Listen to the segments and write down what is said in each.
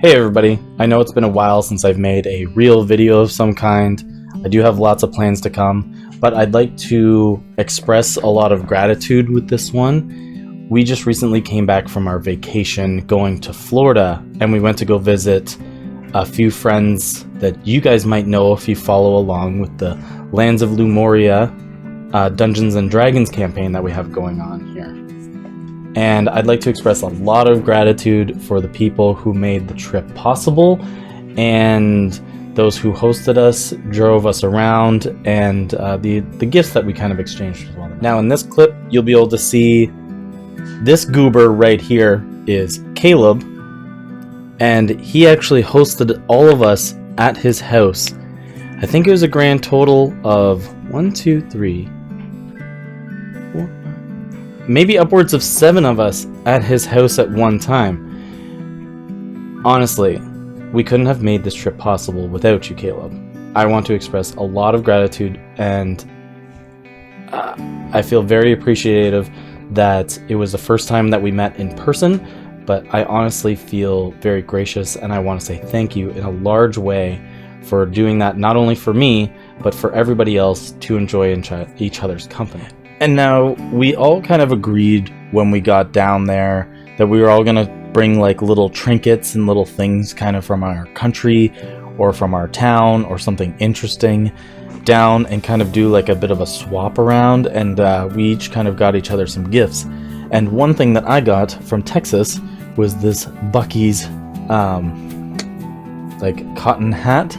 Hey everybody, I know it's been a while since I've made a real video of some kind. I do have lots of plans to come, but I'd like to express a lot of gratitude with this one. We just recently came back from our vacation going to Florida, and we went to go visit a few friends that you guys might know if you follow along with the Lands of Lumoria Dungeons and Dragons campaign that we have going on here. And I'd like to express a lot of gratitude for the people who made the trip possible and those who hosted us, drove us around, and the gifts that we kind of exchanged with one another. Now in this clip, you'll be able to see this goober right here is Caleb, and he actually hosted all of us at his house. I think it was a grand total of 1, 2, 3, 4, maybe upwards of 7 of us at his house at one time. Honestly, we couldn't have made this trip possible without you, Caleb. I want to express a lot of gratitude, and I feel very appreciative that it was the first time that we met in person, but I honestly feel very gracious, and I want to say thank you in a large way for doing that, not only for me, but for everybody else to enjoy each other's company. And now, we all kind of agreed when we got down there that we were all going to bring like little trinkets and little things kind of from our country or from our town or something interesting down and kind of do like a bit of a swap around, and we each kind of got each other some gifts. And one thing that I got from Texas was this Buc-ee's like cotton hat,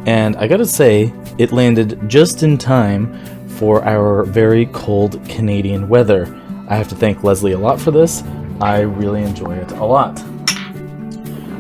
and I gotta say it landed just in time for our very cold Canadian weather. I have to thank Leslie a lot for this. I really enjoy it a lot.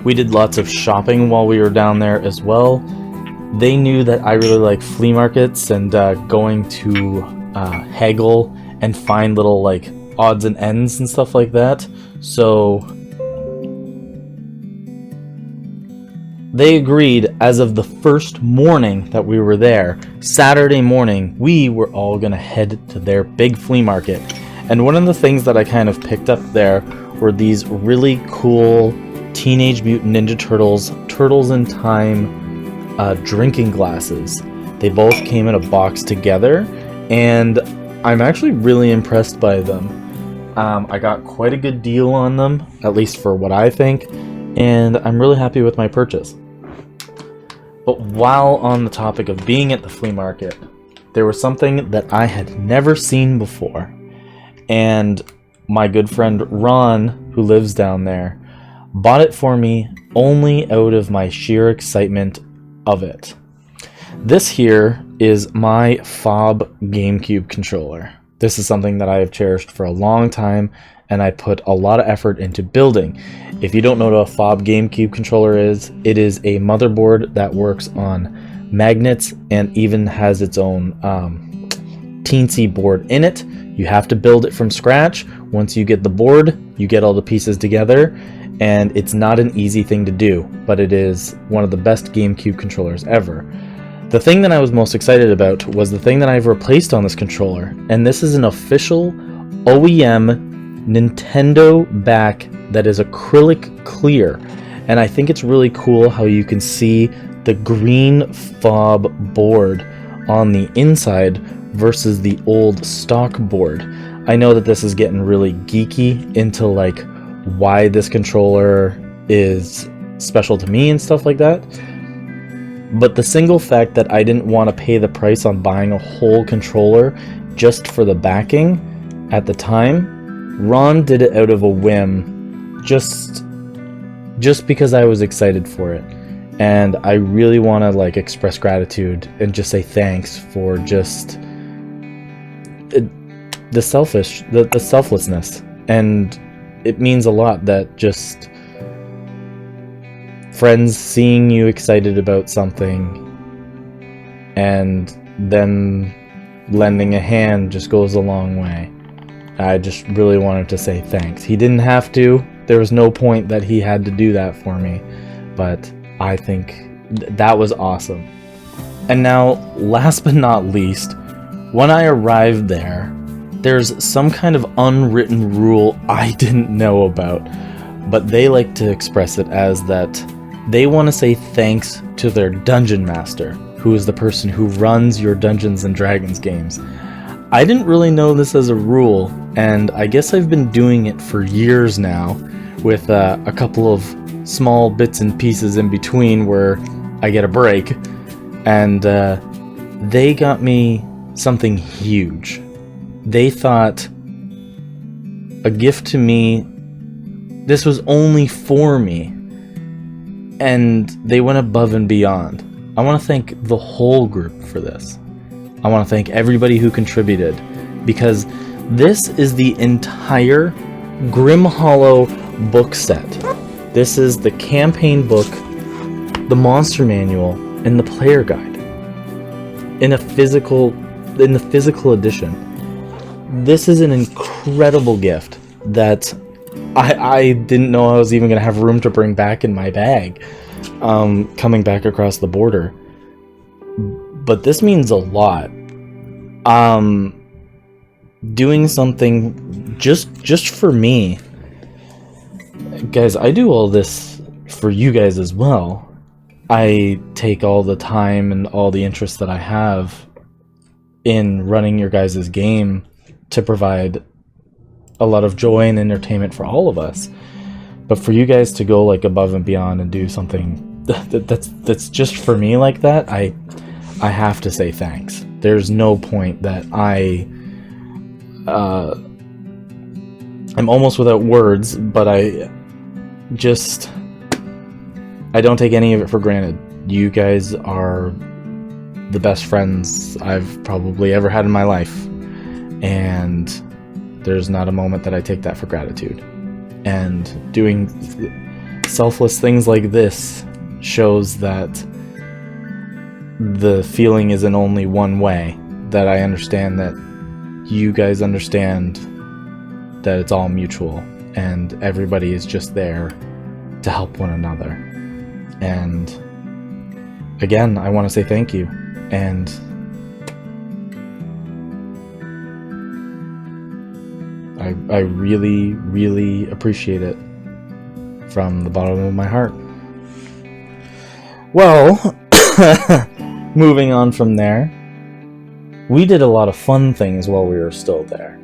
We did lots of shopping while we were down there as well. They knew that I really like flea markets and going to haggle and find little like odds and ends and stuff like that. So they agreed as of the first morning that we were there, Saturday morning, we were all gonna head to their big flea market. And one of the things that I kind of picked up there were these really cool Teenage Mutant Ninja Turtles in Time drinking glasses. They both came in a box together, and I'm actually really impressed by them. I got quite a good deal on them, at least for what I think, and I'm really happy with my purchase. But while on the topic of being at the flea market, there was something that I had never seen before, and my good friend Ron, who lives down there, bought it for me only out of my sheer excitement of it. This here is my FOB GameCube controller. This is something that I have cherished for a long time, and I put a lot of effort into building. If you don't know what a FOB GameCube controller is, it is a motherboard that works on magnets and even has its own teensy board in it. You have to build it from scratch. Once you get the board, you get all the pieces together, and it's not an easy thing to do, but it is one of the best GameCube controllers ever. The thing that I was most excited about was the thing that I've replaced on this controller, and this is an official OEM Nintendo back that is acrylic clear, and I think it's really cool how you can see the green fob board on the inside versus the old stock board. I know that this is getting really geeky into like why this controller is special to me and stuff like that, but the single fact that I didn't want to pay the price on buying a whole controller just for the backing at the time, Ron did it out of a whim, just because I was excited for it. And I really want to like express gratitude and just say thanks for just the selflessness. And it means a lot that just friends seeing you excited about something and then lending a hand just goes a long way. I just really wanted to say thanks. He didn't have to. There was no point that he had to do that for me, but I think that was awesome. And now, last but not least, when I arrived there, there's some kind of unwritten rule I didn't know about, but they like to express it as that They want to say thanks to their dungeon master, who is the person who runs your Dungeons and Dragons games. I didn't really know this as a rule, and I guess I've been doing it for years now, with a couple of small bits and pieces in between where I get a break, and they got me something huge. They thought a gift to me, this was only for me, and they went above and beyond. I want to thank the whole group for this. I want to thank everybody who contributed, because this is the entire Grim Hollow book set. This is the campaign book, the monster manual, and the player guide in the physical edition. This is an incredible gift that I didn't know I was even going to have room to bring back in my bag coming back across the border. But this means a lot. Doing something just for me. Guys, I do all this for you guys as well. I take all the time and all the interest that I have in running your guys' game to provide a lot of joy and entertainment for all of us. But for you guys to go like above and beyond and do something that's just for me like that, I have to say thanks. There's no point that I'm almost without words, but I don't take any of it for granted. You guys are the best friends I've probably ever had in my life, and there's not a moment that I take that for gratitude. And doing selfless things like this shows that the feeling isn't only one way, that I understand that you guys understand that it's all mutual and everybody is just there to help one another. And again, I want to say thank you, and I really, really appreciate it from the bottom of my heart. Well, moving on from there, we did a lot of fun things while we were still there.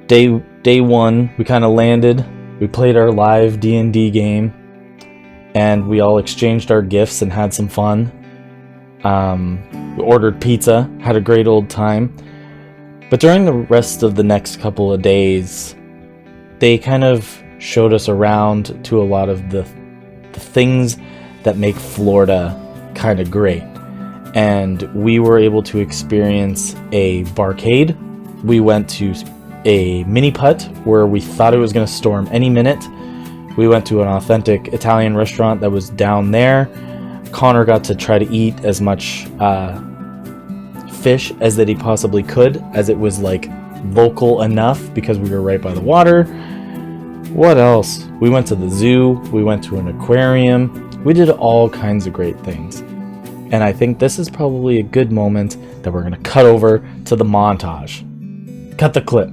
Day one, we kind of landed, we played our live D&D game, and we all exchanged our gifts and had some fun. We ordered pizza, had a great old time. But during the rest of the next couple of days, they kind of showed us around to a lot of the things that make Florida kind of great. And we were able to experience a barcade. We went to a mini putt where we thought it was going to storm any minute. We went to an authentic Italian restaurant that was down there. Connor got to try to eat as much fish as that he possibly could, as it was like local enough because we were right by the water. What else? We went to the zoo. We went to an aquarium. We did all kinds of great things. And I think this is probably a good moment that we're going to cut over to the montage. Cut the clip.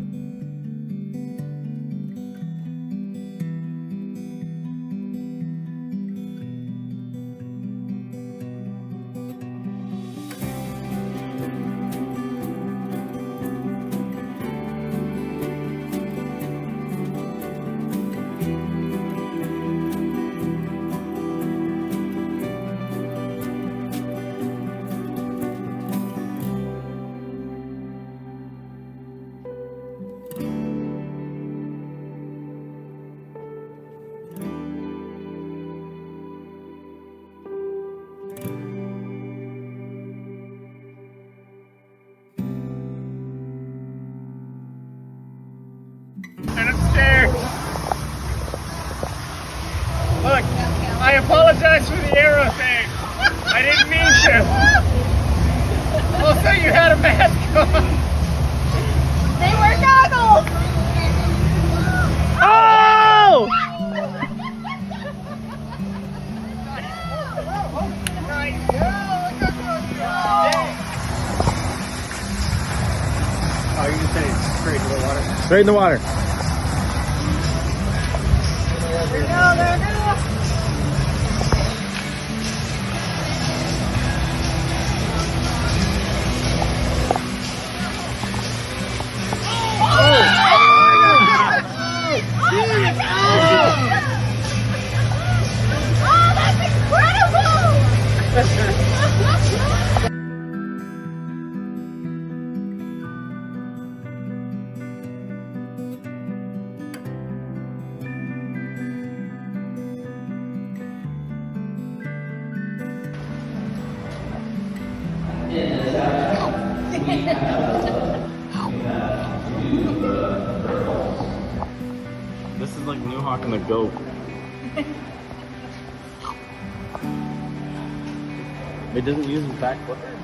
Look, I apologize for the arrow thing. I didn't mean to. Also, you had a mask on. They were goggles. Oh! Oh, you just said it's straight into the water. Straight in the water. There we go, there we go. This is like New Hawk and the goat. It doesn't use back flippers.